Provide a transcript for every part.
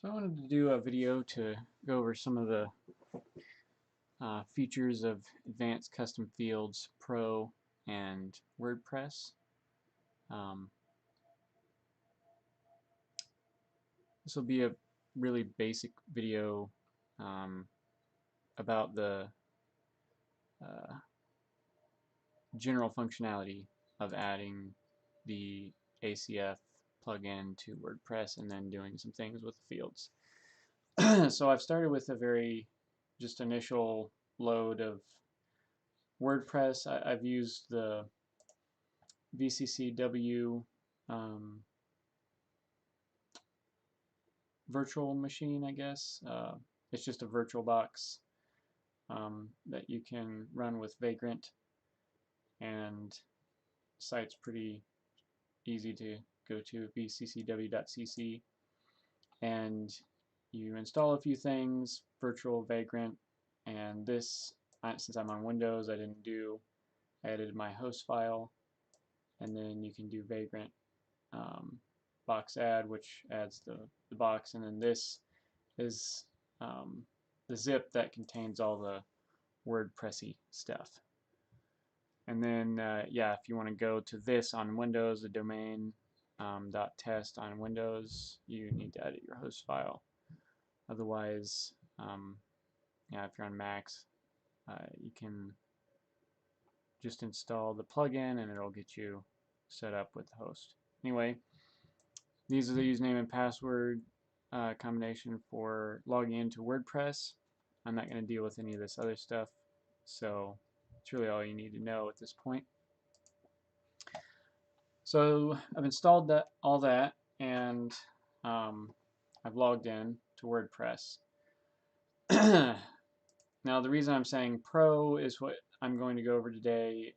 So I wanted to do a video to go over some of the features of Advanced Custom Fields Pro and WordPress. Um, this will be a really basic video about the uh, general functionality of adding the ACF plugin to WordPress and then doing some things with the fields. So I've started with a very just initial load of WordPress. I've used the VCCW virtual machine, I guess. It's just a virtual box that you can run with Vagrant, and the site's pretty easy to go to, vccw.cc, and you install a few things, virtual Vagrant, and this, since I'm on Windows, I added my host file, and then you can do Vagrant box add, which adds the box, and then this is the zip that contains all the WordPressy stuff. And then yeah, if you want to go to this on Windows, the domain .test on Windows, you need to edit your host file. Otherwise, yeah, if you're on Macs, you can just install the plugin and it'll get you set up with the host. Anyway, these are the username and password combination for logging into WordPress. I'm not going to deal with any of this other stuff, so it's really all you need to know at this point. So I've installed all that, and I've logged in to WordPress. Now the reason I'm saying Pro is what I'm going to go over today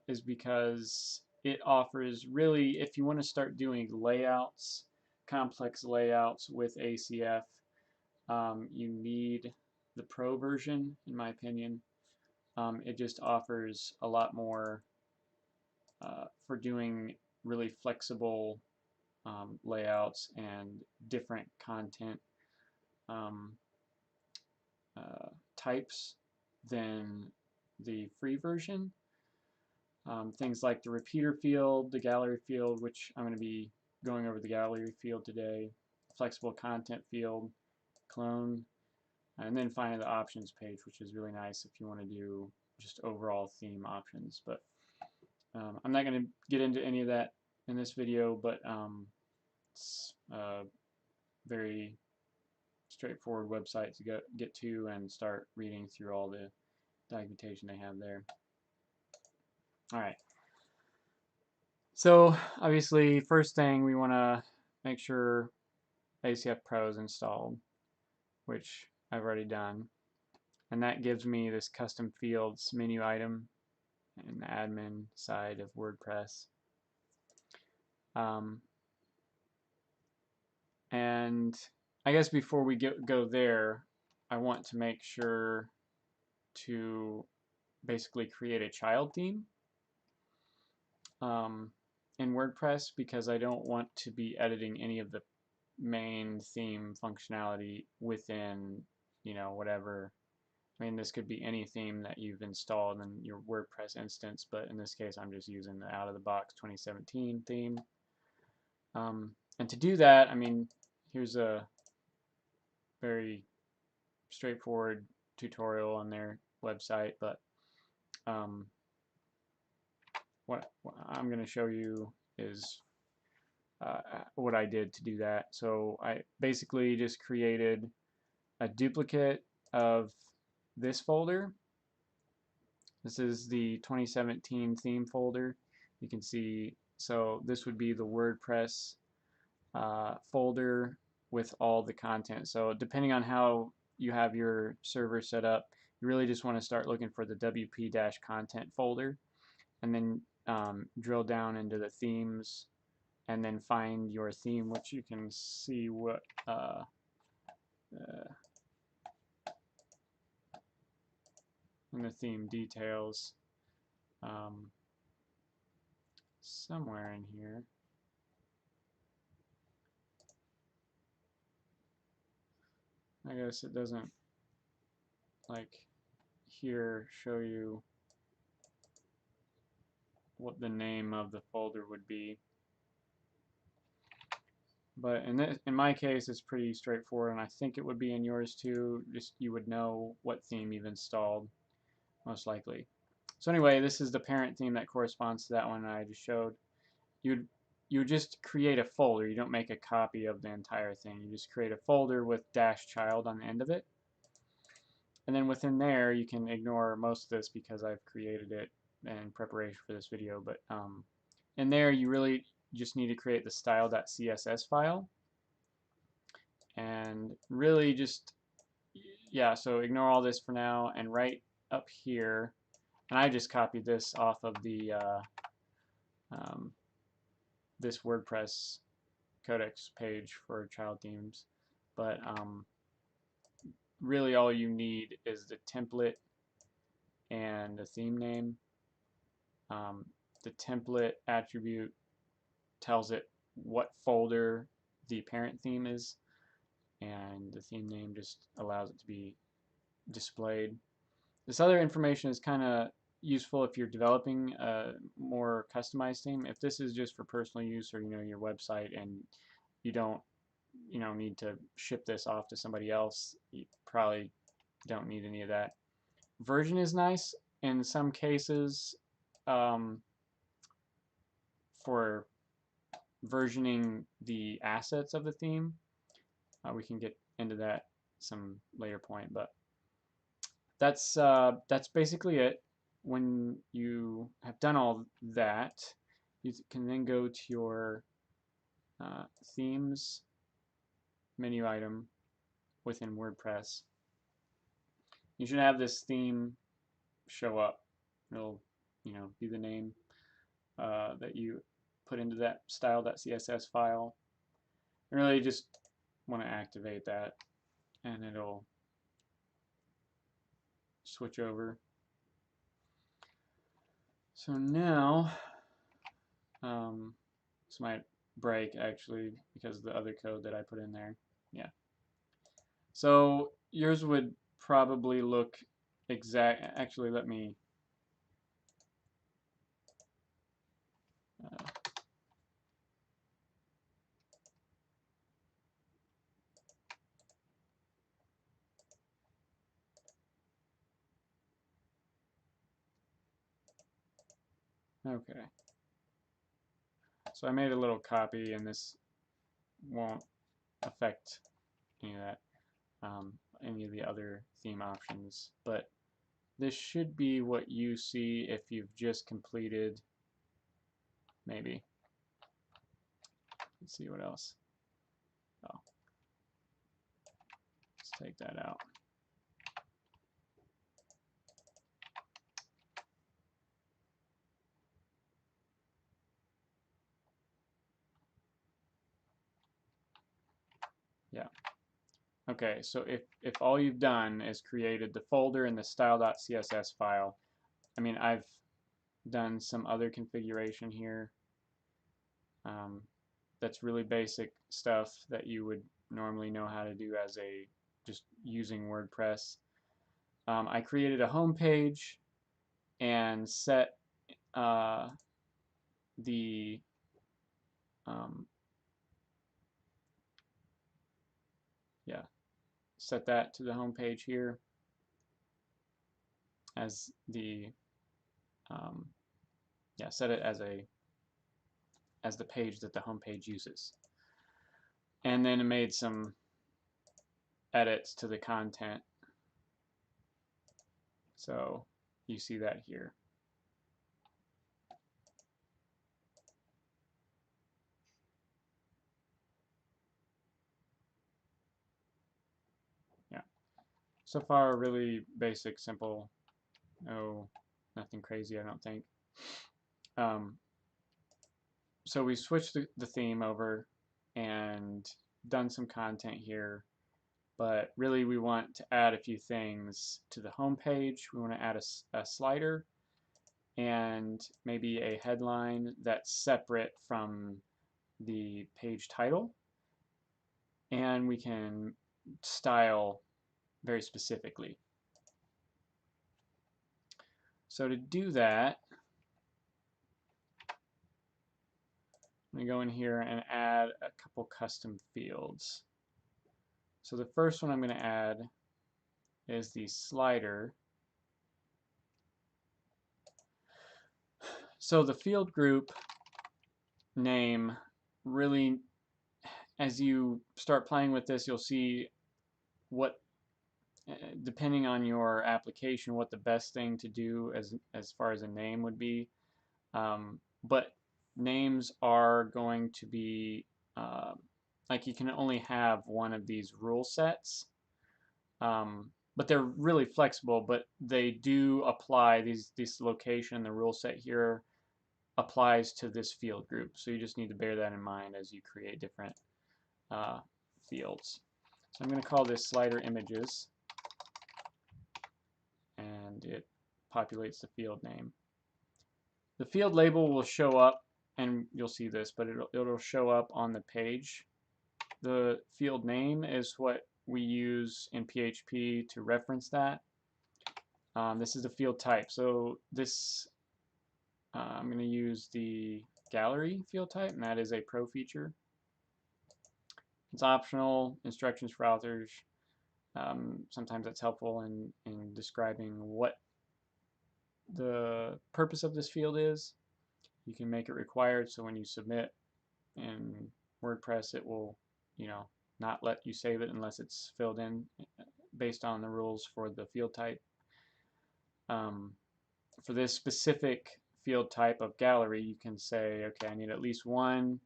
is because it offers, really, if you want to start doing layouts, complex layouts with ACF, you need the Pro version, in my opinion. It just offers a lot more for doing really flexible layouts and different content types than the free version. Things like the repeater field, the gallery field, which I'm going to be going over the gallery field today, flexible content field, clone, and then finally the options page, which is really nice if you want to do just overall theme options. But I'm not going to get into any of that in this video, but it's a very straightforward website to get to and start reading through all the documentation they have there. Alright, so obviously first thing we want to make sure ACF Pro is installed, which I've already done, and that gives me this custom fields menu item in the admin side of WordPress. And I guess before we go there, I want to make sure to basically create a child theme in WordPress, because I don't want to be editing any of the main theme functionality within, you know, whatever. I mean, this could be any theme that you've installed in your WordPress instance, but in this case I'm just using the out-of-the-box 2017 theme. And to do that, I mean, here's a very straightforward tutorial on their website, but what I'm going to show you is what I did to do that. So I basically just created a duplicate of this folder. This is the 2017 theme folder. You can see, so this would be the WordPress folder with all the content. So depending on how you have your server set up, you really just want to start looking for the WP-content folder, and then drill down into the themes, and then find your theme, which you can see what in the theme details somewhere in here. I guess it doesn't, like, here show you what the name of the folder would be. But in my case, it's pretty straightforward, and I think it would be in yours too. Just you would know what theme you've installed, most likely. So anyway, this is the parent theme that corresponds to that one I just showed. You would just create a folder. You don't make a copy of the entire thing. You just create a folder with -child on the end of it. And then within there, you can ignore most of this because I've created it in preparation for this video. But in there, you really just need to create the style.css file. And really just, yeah, so ignore all this for now. And right up here, and I just copied this off of the this WordPress codex page for child themes. But really all you need is the template and the theme name. The template attribute tells it what folder the parent theme is, and the theme name just allows it to be displayed. This other information is kind of useful if you're developing a more customized theme. If this is just for personal use, or your website, and you don't need to ship this off to somebody else, you probably don't need any of that. Version is nice in some cases for versioning the assets of the theme. We can get into that some later point, but that's basically it. When you have done all that, you can then go to your themes menu item within WordPress. You should have this theme show up. It'll be the name that you put into that style.css file. And really just want to activate that, and it'll switch over. So now this might break actually because of the other code that I put in there. Yeah. So yours would probably look exact. Actually, let me okay. So I made a little copy, and this won't affect any of that, any of the other theme options. But this should be what you see if you've just completed, maybe. Let's see what else. Oh, let's take that out. Yeah. Okay, so if all you've done is created the folder and the style.css file, I mean, I've done some other configuration here. That's really basic stuff that you would normally know how to do as just using WordPress. I created a home page and set the set that to the home page here as the set it as the page that the home page uses, and then it made some edits to the content, so you see that here. Yeah, so far really basic, simple, nothing crazy, I don't think. So we switched the theme over and done some content here, but really we want to add a few things to the home page. We want to add a slider and maybe a headline that's separate from the page title, and we can style very specifically. So to do that, I'm going to go in here and add a couple custom fields. So the first one I'm going to add is the slider. So the field group name really, as you start playing with this, you'll see what, depending on your application, what the best thing to do as far as a name would be. But names are going to be like you can only have one of these rule sets, but they're really flexible. But they do apply, this location, the rule set here applies to this field group. So you just need to bear that in mind as you create different fields. So I'm going to call this slider images, and it populates the field name. The field label will show up, and you'll see this, but it'll show up on the page. The field name is what we use in PHP to reference that. This is the field type. So this, I'm going to use the gallery field type, and that is a pro feature. It's optional, instructions for authors. Sometimes that's helpful in describing what the purpose of this field is. You can make it required, so when you submit in WordPress, it will, not let you save it unless it's filled in based on the rules for the field type. For this specific field type of gallery, you can say, okay, I need at least one,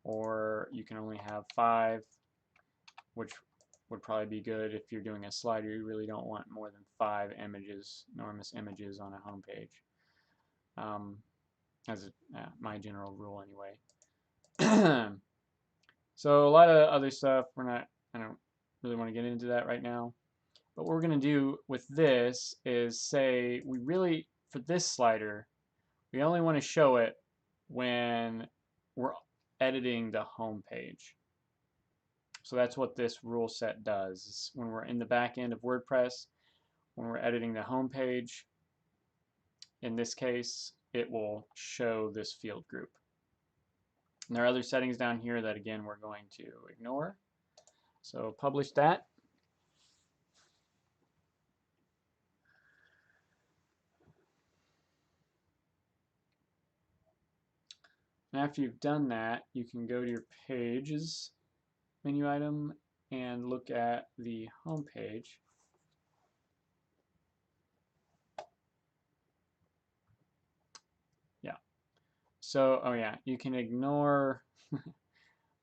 or you can only have 5, which would probably be good if you're doing a slider. You really don't want more than 5 images, enormous images on a home page. As my general rule anyway. So a lot of other stuff, I don't really want to get into that right now. But what we're going to do with this is say we really, for this slider, we only want to show it when we're editing the home page. So that's what this rule set does. Is when we're in the back end of WordPress, when we're editing the home page, in this case, it will show this field group. And there are other settings down here that, again, we're going to ignore. So publish that. And after you've done that, you can go to your pages menu item and look at the home page. Yeah. So, oh yeah, you can ignore.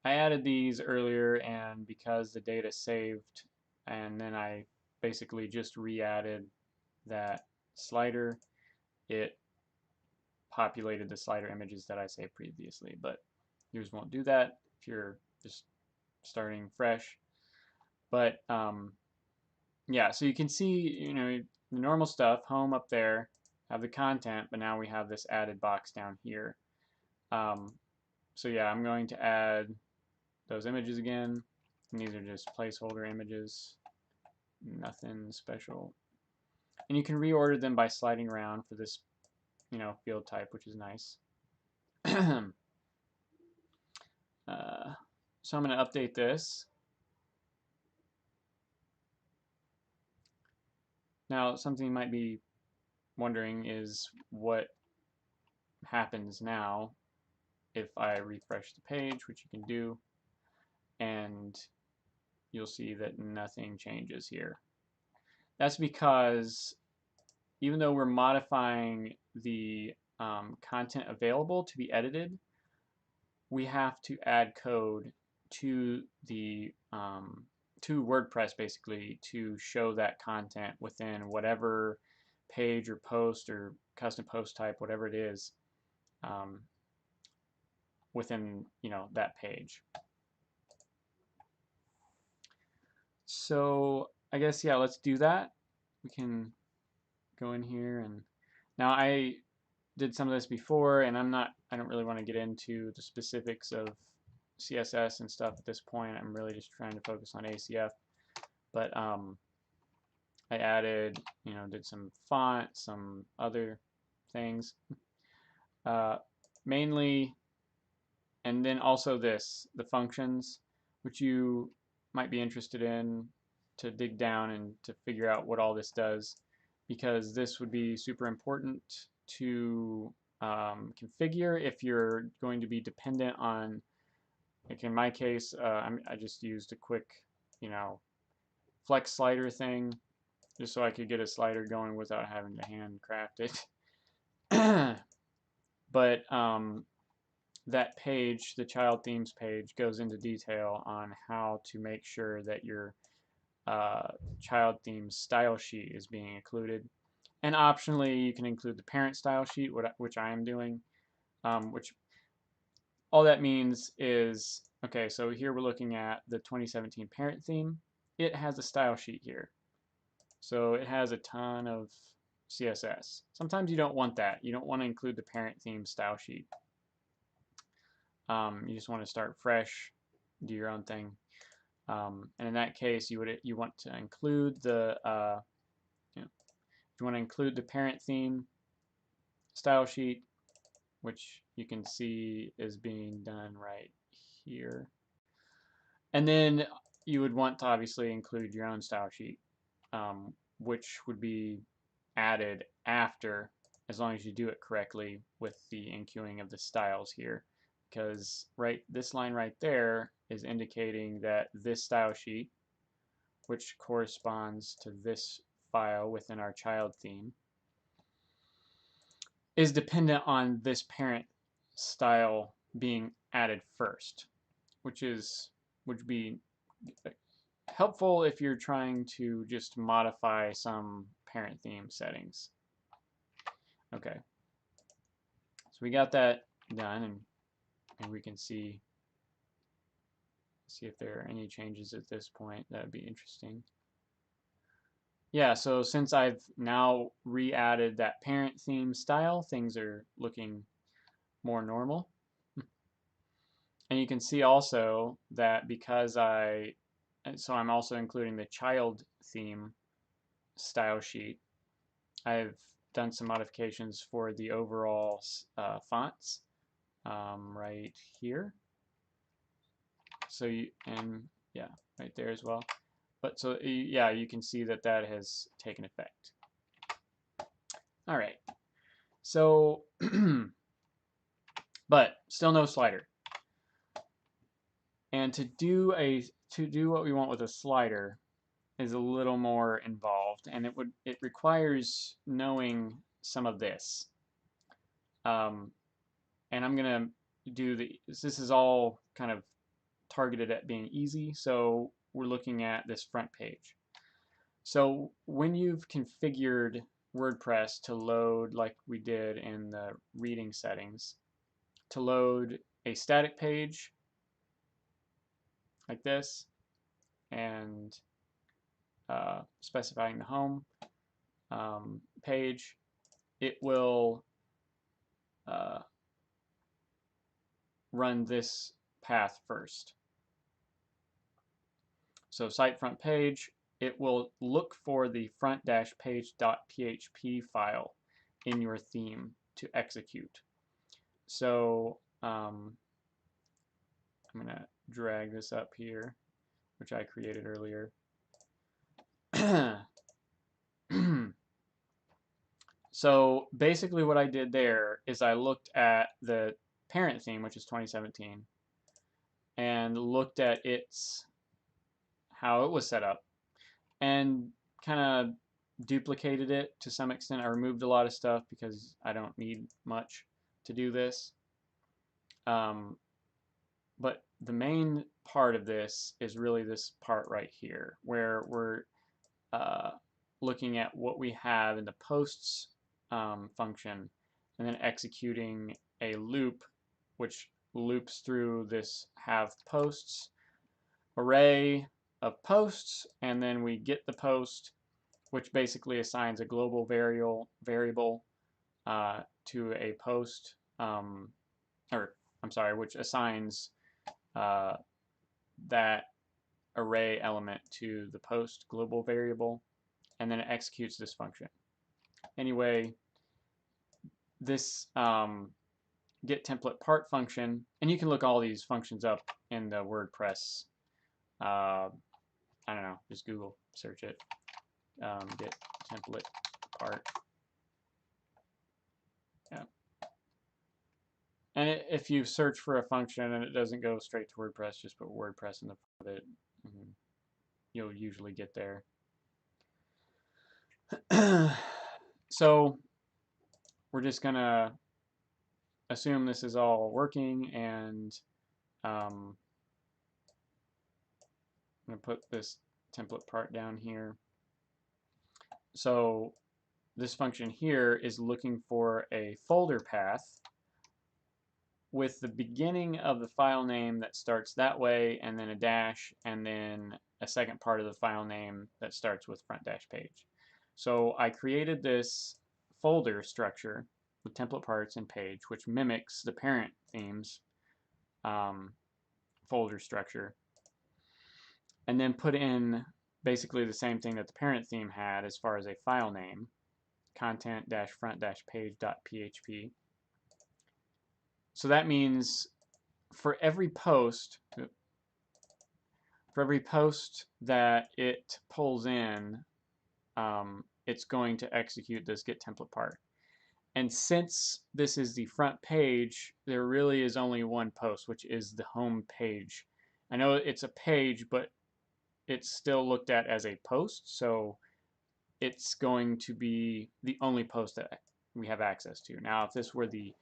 I added these earlier, and because the data saved, and then I basically just re-added that slider, it populated the slider images that I saved previously. But yours won't do that if you're just starting fresh. But yeah, so you can see, the normal stuff, home up there, have the content, but now we have this added box down here. So yeah, I'm going to add those images again, and these are just placeholder images, nothing special. And you can reorder them by sliding around for this, field type, which is nice. So I'm going to update this. Now, something you might be wondering is what happens now if I refresh the page, which you can do, and you'll see that nothing changes here. That's because even though we're modifying the content available to be edited, we have to add code to the to WordPress basically to show that content within whatever page or post or custom post type, whatever it is, within that page. So I guess, yeah, let's do that. We can go in here, and now I did some of this before, and I don't really want to get into the specifics of CSS and stuff at this point. I'm really just trying to focus on ACF. but I added, did some font, some other things, mainly, and then also the functions, which you might be interested in to dig down and to figure out what all this does, because this would be super important to configure if you're going to be dependent on, like in my case, I just used a quick, flex slider thing just so I could get a slider going without having to handcraft it. But that page, the child themes page, goes into detail on how to make sure that your child themes style sheet is being included. And optionally, you can include the parent style sheet, which I am doing, which all that means is, okay, so here we're looking at the 2017 parent theme. It has a style sheet here. So it has a ton of CSS. Sometimes you don't want that. You don't want to include the parent theme style sheet. You just want to start fresh, do your own thing. And in that case, you want to include the you want to include the parent theme style sheet, which you can see is being done right here. And then you would want to obviously include your own style sheet, which would be added after, as long as you do it correctly with the enqueuing of the styles here, because this line right there is indicating that this style sheet, which corresponds to this file within our child theme, is dependent on this parent style being added first, which would be helpful if you're trying to just modify some parent theme settings. Okay, so we got that done, and we can see if there are any changes at this point. That would be interesting. Yeah, so since I've now re-added that parent theme style, things are looking more normal. And you can see also that because I'm also including the child theme style sheet, I've done some modifications for the overall fonts right here. So yeah, right there as well. But so yeah, you can see that has taken effect. All right. So, but still no slider. And to do what we want with a slider is a little more involved, and it requires knowing some of this. And I'm gonna do this is all kind of targeted at being easy, so we're looking at this front page. So when you've configured WordPress to load, like we did in the reading settings, to load a static page like this, and specifying the home page, it will run this path first. So site front page, it will look for the front-page.php file in your theme to execute. So I'm going to drag this up here, which I created earlier. So basically what I did there is I looked at the parent theme, which is 2017, and looked at how it was set up, and kind of duplicated it to some extent. I removed a lot of stuff because I don't need much to do this. But the main part of this is really this part right here, where we're looking at what we have in the posts function, and then executing a loop which loops through this have posts array of posts, and then we get the post, which basically assigns a global variable to a post, which assigns that, array element to the post global variable, and then it executes this function. Anyway, this get template part function, and you can look all these functions up in the WordPress. I don't know, just Google search it. Get template part. Yeah. And if you search for a function and it doesn't go straight to WordPress, just put WordPress in the front of it, and you'll usually get there. So we're just gonna assume this is all working, and I'm gonna put this template part down here. So this function here is looking for a folder path with the beginning of the file name that starts that way, and then a dash, and then a second part of the file name that starts with front dash page. So I created this folder structure with template parts and page, which mimics the parent theme's folder structure, and then put in basically the same thing that the parent theme had as far as a file name, content-front-page.php. So that means for every post that it pulls in, it's going to execute this get template part. And since this is the front page, there really is only one post, which is the home page. I know it's a page, but it's still looked at as a post, so it's going to be the only post that we have access to. Now, if this were the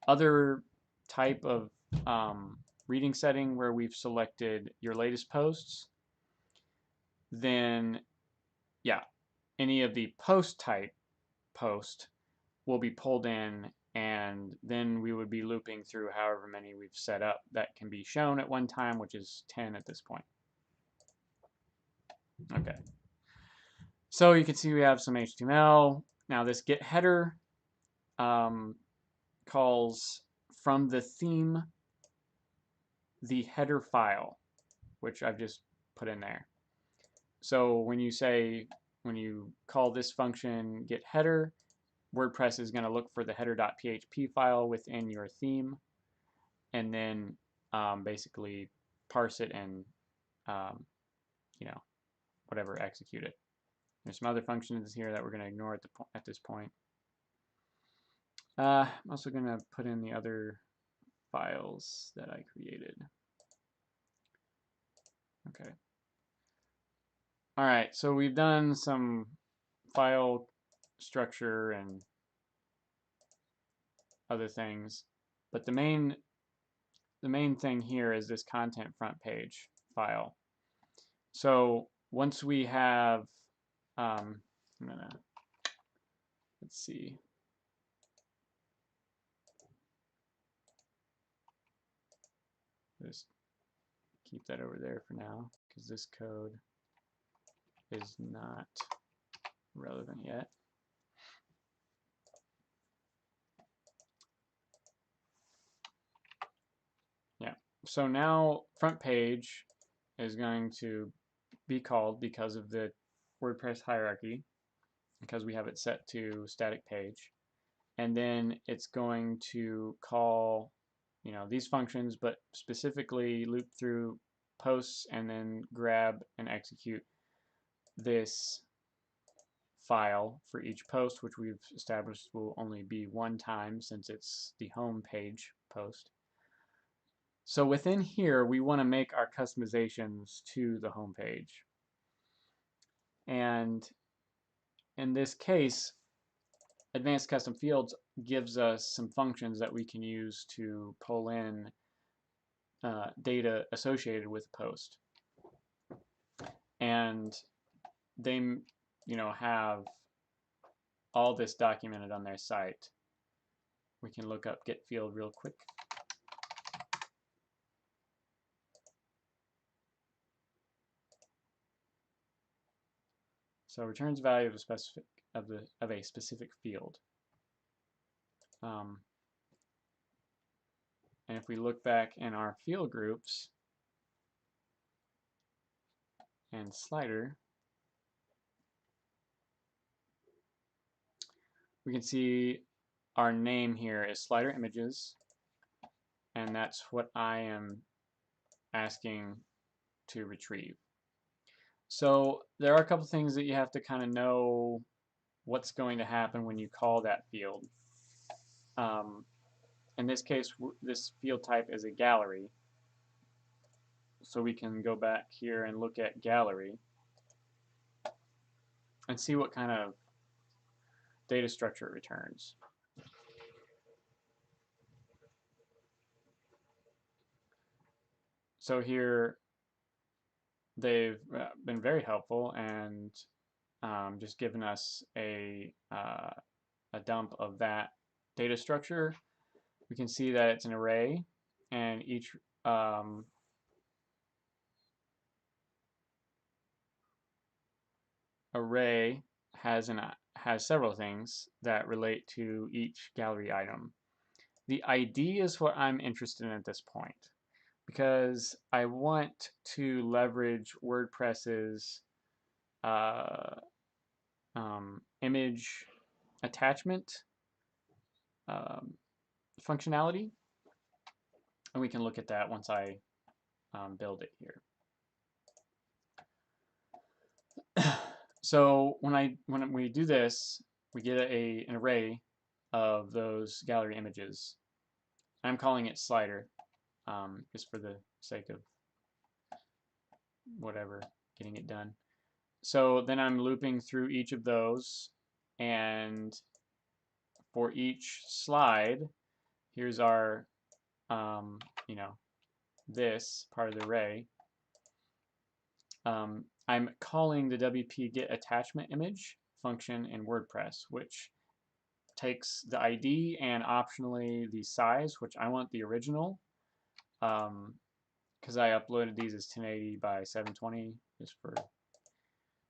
other type of reading setting where we've selected your latest posts, then yeah, any of the post type post will be pulled in, and then we would be looping through however many we've set up that can be shown at one time, which is 10 at this point. Okay. So you can see we have some HTML. Now this get header calls from the theme the header file, which I've just put in there. So when you call this function get header, WordPress is going to look for the header.php file within your theme, and then basically parse it and whatever, execute it. There's some other functions here that we're going to ignore at this point. I'm also going to put in the other files that I created. Okay. All right, so we've done some file structure and other things, but the main thing here is this content front page file. So once we have, let's see. Just keep that over there for now, because this code is not relevant yet. Yeah, so now front page is going to be called because of the WordPress hierarchy, because we have it set to static page. And then it's going to call these functions, but specifically loop through posts and then grab and execute this file for each post, which we've established will only be one time since it's the home page post. So within here, we want to make our customizations to the home page. And in this case, Advanced Custom Fields gives us some functions that we can use to pull in data associated with a post. And they have all this documented on their site. We can look up get field real quick. So returns value of a specific field. And if we look back in our field groups, and slider, we can see our name here is slider images, and that's what I am asking to retrieve. So there are a couple things that you have to kind of know what's going to happen when you call that field. In this case, this field type is a gallery. So we can go back here and look at gallery and see what kind of data structure it returns. So here they've been very helpful and just given us a dump of that data structure. We can see that it's an array, and each array has several things that relate to each gallery item. The ID is what I'm interested in at this point, because I want to leverage WordPress's image attachment functionality, and we can look at that once I build it here. So when we do this, we get an array of those gallery images. I'm calling it slider, just for the sake of whatever, getting it done. So then I'm looping through each of those, and for each slide, here's our, this part of the array. I'm calling the WP get attachment image function in WordPress, which takes the ID and optionally the size, which I want the original, because I uploaded these as 1080 by 720 just for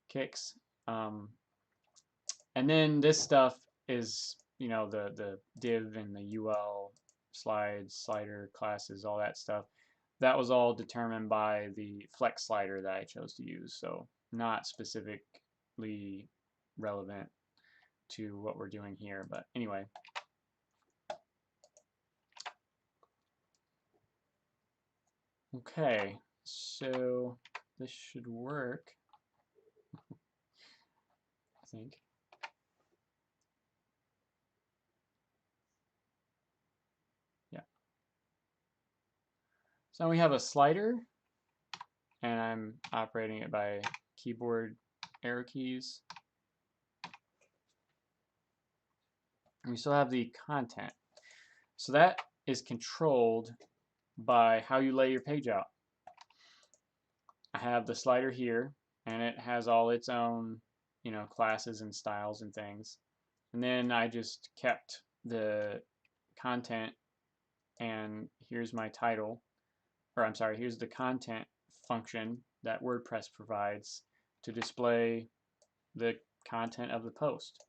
kicks. And then this stuff is, the div and the UL slides, slider, classes, all that stuff. That was all determined by the flex slider that I chose to use, so not specifically relevant to what we're doing here, but anyway. Okay, so this should work, I think. Yeah. So we have a slider, and I'm operating it by keyboard arrow keys. And we still have the content. So that is controlled by how you lay your page out. I have the slider here, and it has all its own, classes and styles and things. And then I just kept the content, and here's my title, or I'm sorry, here's the content function that WordPress provides to display the content of the post.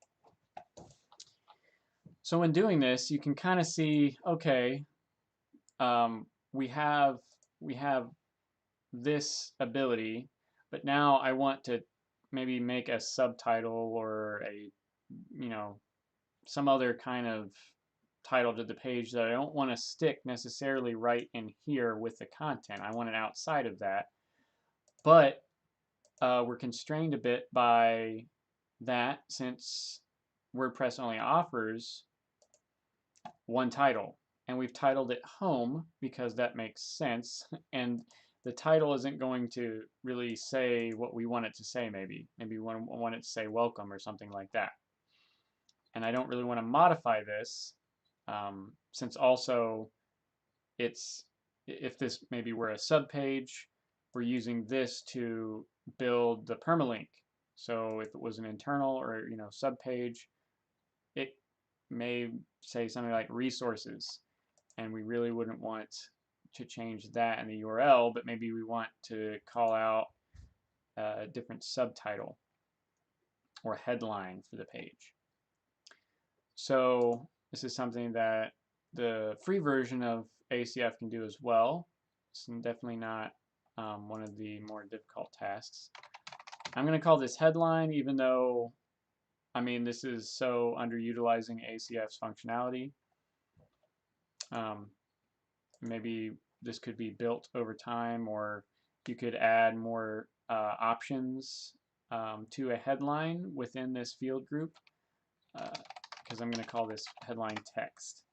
So when doing this, you can kind of see, okay, we have this ability, but now I want to maybe make a subtitle or a, some other kind of title to the page that I don't want to stick necessarily right in here with the content. I want it outside of that. But we're constrained a bit by that, since WordPress only offers one title, and we've titled it home because that makes sense, and the title isn't going to really say what we want it to say. Maybe we want it to say welcome or something like that, and I don't really want to modify this, since also if this maybe were a subpage, we're using this to build the permalink. So if it was an internal or subpage, it may say something like resources, and we really wouldn't want to change that in the URL, but maybe we want to call out a different subtitle or headline for the page. So this is something that the free version of ACF can do as well. It's definitely not one of the more difficult tasks. I'm going to call this headline, even though, I mean, this is so underutilizing ACF's functionality. Maybe this could be built over time, or you could add more options to a headline within this field group, because I'm going to call this headline text.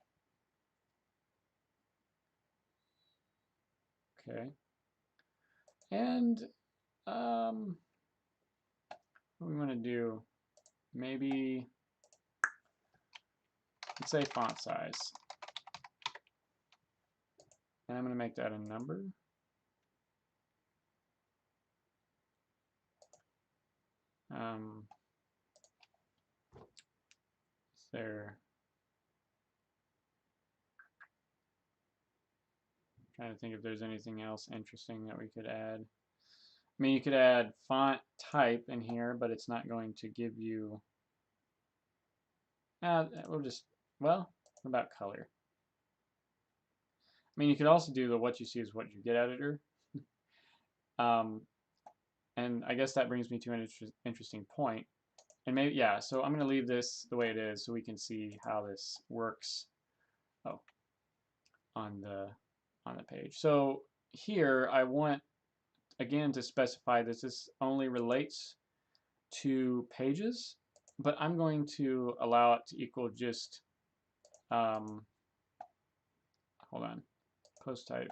Okay. And what we want to do, maybe, let's say font size. And I'm going to make that a number. Is there, trying to think if there's anything else interesting that we could add. I mean, you could add font type in here, but it's not going to give you, we'll just, well, what about color? I mean, you could also do the what you see is what you get editor. And I guess that brings me to an interesting point. And maybe, yeah, so I'm going to leave this the way it is so we can see how this works on the page. So here I want, again, to specify that this only relates to pages, but I'm going to allow it to equal just, hold on, post type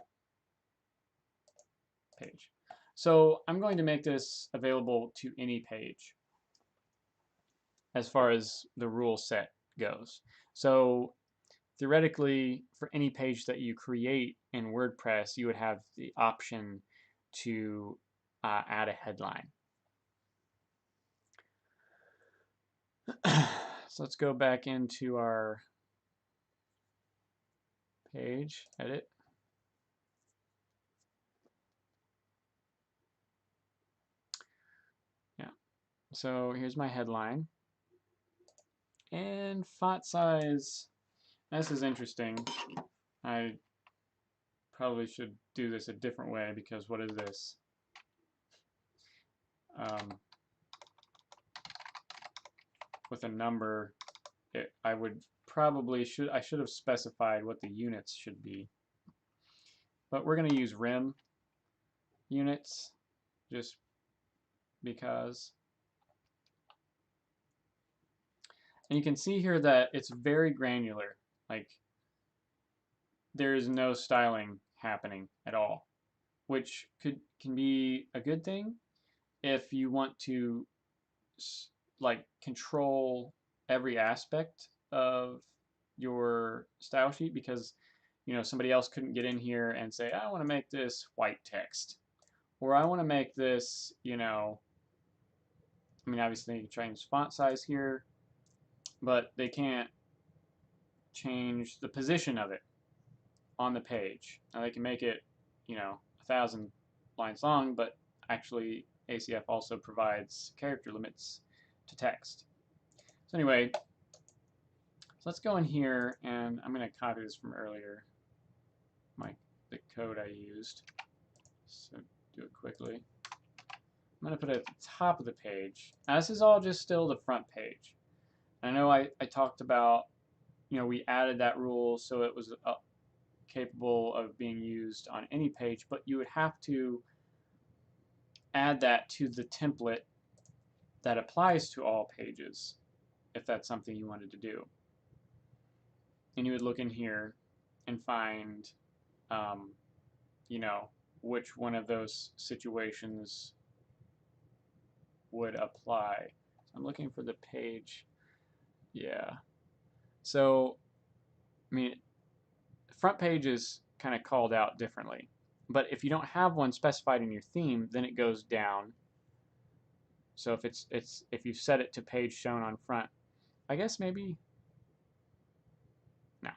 page. So I'm going to make this available to any page as far as the rule set goes. So theoretically, for any page that you create in WordPress, you would have the option to add a headline. So let's go back into our page, edit. Yeah, so here's my headline. And font size, this is interesting. I probably should do this a different way, because what is this? With a number, I would probably I should have specified what the units should be. But we're going to use rem units just because. And you can see here that it's very granular. Like, there is no styling happening at all, which can be a good thing if you want to like control every aspect of your style sheet, because somebody else couldn't get in here and say, I want to make this white text, or I want to make this, I mean, obviously you can change font size here, but they can't change the position of it on the page. Now they can make it 1,000 lines long, but actually ACF also provides character limits to text. So anyway, so let's go in here, and I'm going to copy this from earlier, the code I used. So do it quickly. I'm going to put it at the top of the page. Now this is all just still the front page. I know I talked about, we added that rule so it was capable of being used on any page, but you would have to add that to the template that applies to all pages if that's something you wanted to do. And you would look in here and find, which one of those situations would apply. I'm looking for the page. Yeah. So, I mean, the front page is kind of called out differently. But if you don't have one specified in your theme, then it goes down. So if you set it to page shown on front, I guess maybe no.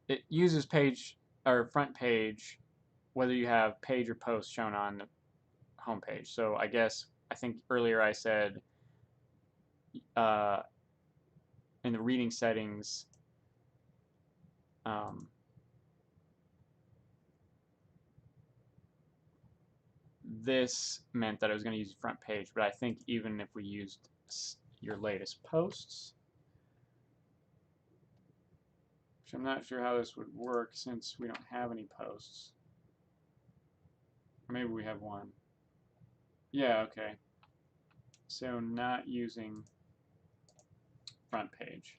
It uses page or front page whether you have page or post shown on the home page. So I think earlier I said in the reading settings, this meant that I was going to use front page, but I think even if we used your latest posts, which I'm not sure how this would work since we don't have any posts. Or maybe we have one. Yeah, okay. So not using front page.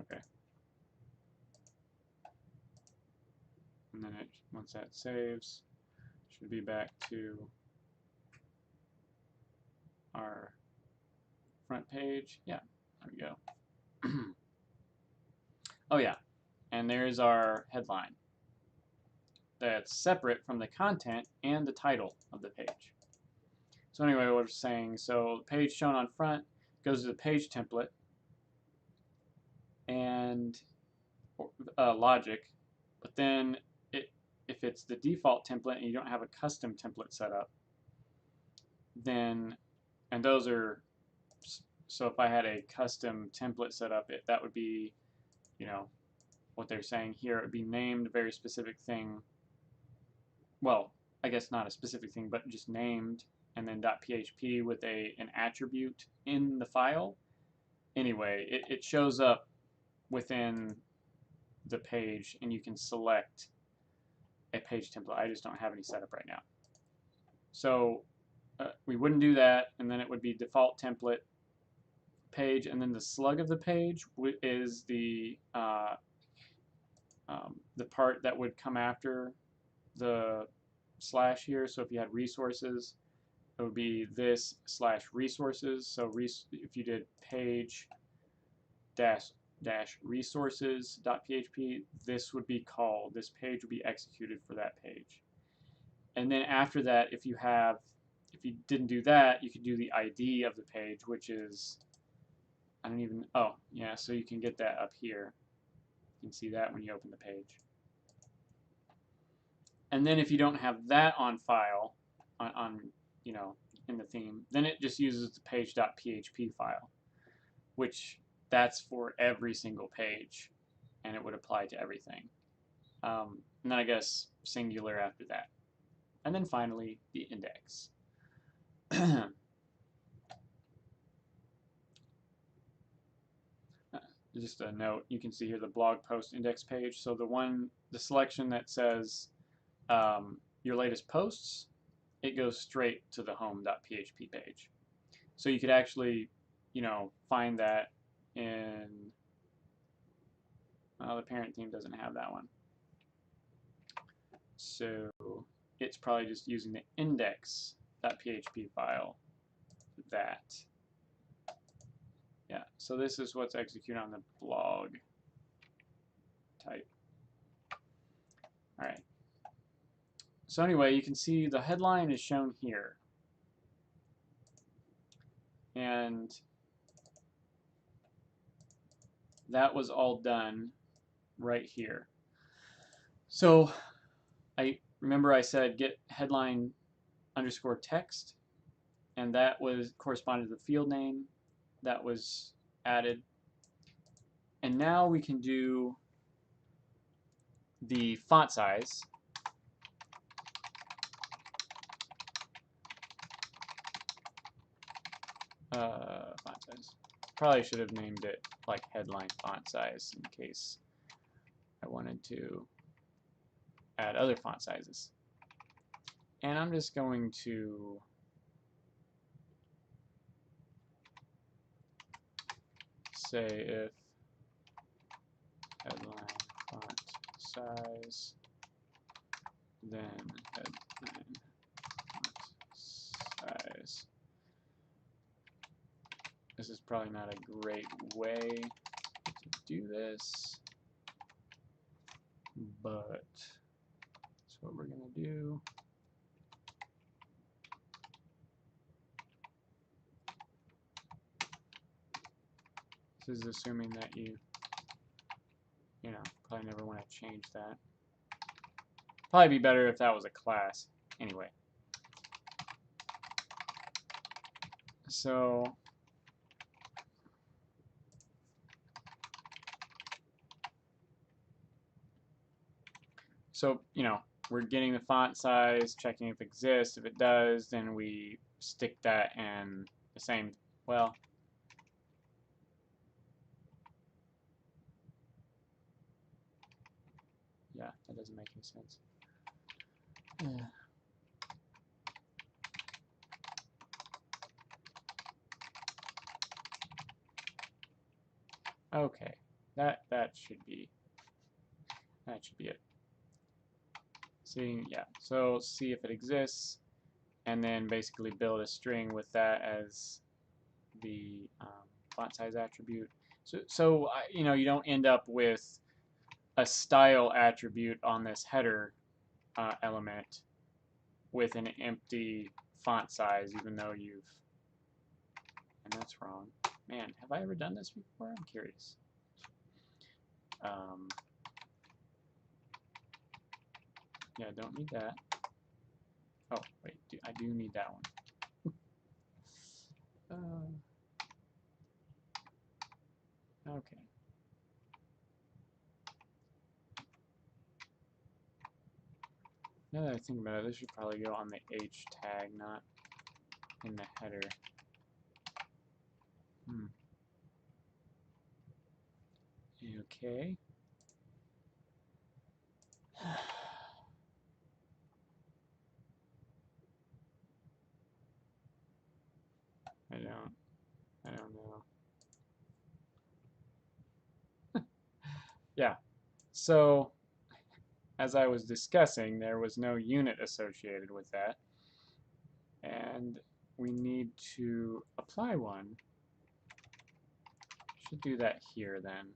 Okay. And then once that saves, should be back to our front page. Yeah, there we go. Oh yeah, and there's our headline. That's separate from the content and the title of the page. So anyway, what we're saying, so the page shown on front goes to the page template and logic, but then if it's the default template and you don't have a custom template set up, then, and those are, so if I had a custom template set up, that would be, you know, what they're saying here, it would be named a very specific thing. Well, I guess not a specific thing, but just named, and then .php with an attribute in the file. Anyway, it shows up within the page, and you can select a page template. I just don't have any set up right now. So we wouldn't do that, and then it would be default template page, and then the slug of the page is the part that would come after the slash here. So if you had resources, it would be this / resources. So if you did page dash resources.php, this would be called, this page would be executed for that page. And then after that, if you didn't do that, you could do the ID of the page, which is, I don't even, oh yeah, so you can get that up here. You can see that when you open the page. And then if you don't have that on file, you know, in the theme, then it just uses the page.php file, which that's for every single page, and it would apply to everything. And then I guess singular after that. And then finally, the index. Just a note, you can see here the blog post index page. So the selection that says your latest posts, it goes straight to the home.php page. So you could actually, you know, find that in, the parent theme doesn't have that one. So it's probably just using the index.php file for that. Yeah, so this is what's executed on the blog type. All right. So anyway, you can see the headline is shown here. And that was all done right here. So I remember I said get headline underscore text, and that was corresponded to the field name that was added. And now we can do the font size. Font size. Probably should have named it like headline font size in case I wanted to add other font sizes. And I'm just going to say if headline font size, then headline font size. This is probably not a great way to do this, but that's what we're going to do. This is assuming that you know, probably never want to change that. Probably be better if that was a class. Anyway. So So, we're getting the font size, checking if it exists. If it does, then we stick that in the same, well, yeah, that doesn't make any sense. Yeah. Okay, that should be it. See, yeah. So see if it exists, and then basically build a string with that as the font size attribute. So you don't end up with a style attribute on this header element with an empty font size, even though and that's wrong. Man, have I ever done this before? I'm curious. Yeah, don't need that. Oh, wait, I do need that one. Okay. Now that I think about it, this should probably go on the H tag, not in the header. Okay. I don't know. Yeah. So, as I was discussing, there was no unit associated with that. And we need to apply one. Should do that here then.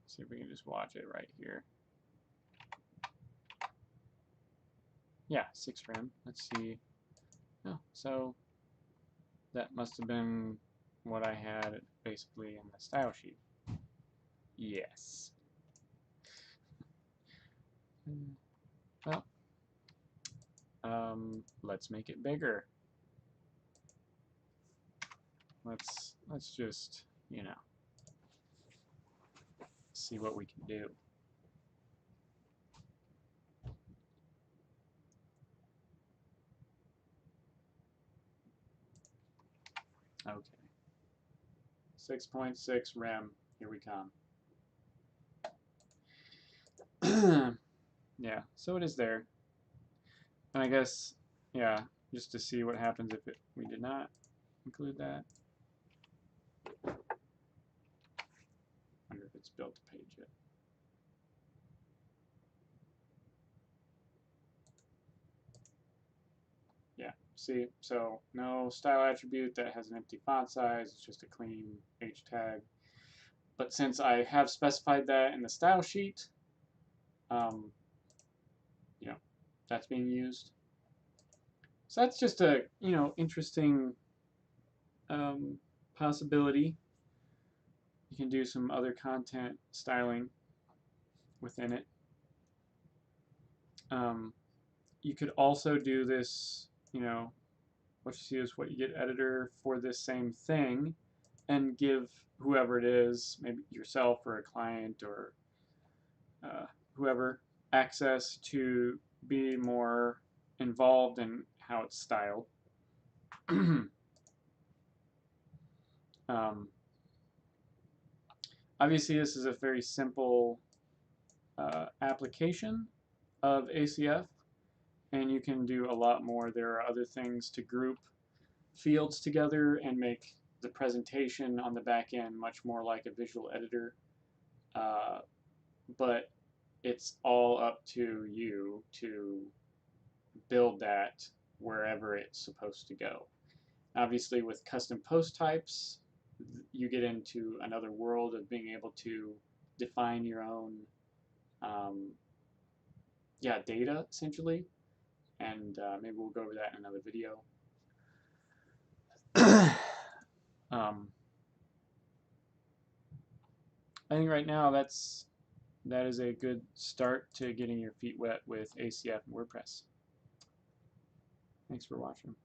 See if we can just watch it right here. Yeah, 6 rem. Let's see. Oh, so that must have been what I had basically in the style sheet. Yes. Well, let's make it bigger. Let's just, see what we can do. Okay. 6.6 rem. Here we come. Yeah, so it is there. And I guess, yeah, just to see what happens if we did not include that. Wonder if it's built a page yet. Yeah, see, so no style attribute that has an empty font size, it's just a clean H tag. But since I have specified that in the style sheet, that's being used. So that's just a, interesting possibility. You can do some other content styling within it. You could also do this, what you see is what you get editor for this same thing, and give whoever it is, maybe yourself or a client or whoever, access to be more involved in how it's styled. Obviously, this is a very simple application of ACF, and you can do a lot more. There are other things to group fields together and make the presentation on the back end much more like a visual editor. But it's all up to you to build that wherever it's supposed to go. Obviously, with custom post types, you get into another world of being able to define your own data, essentially. And maybe we'll go over that in another video. I think right now that is a good start to getting your feet wet with ACF and WordPress. Thanks for watching.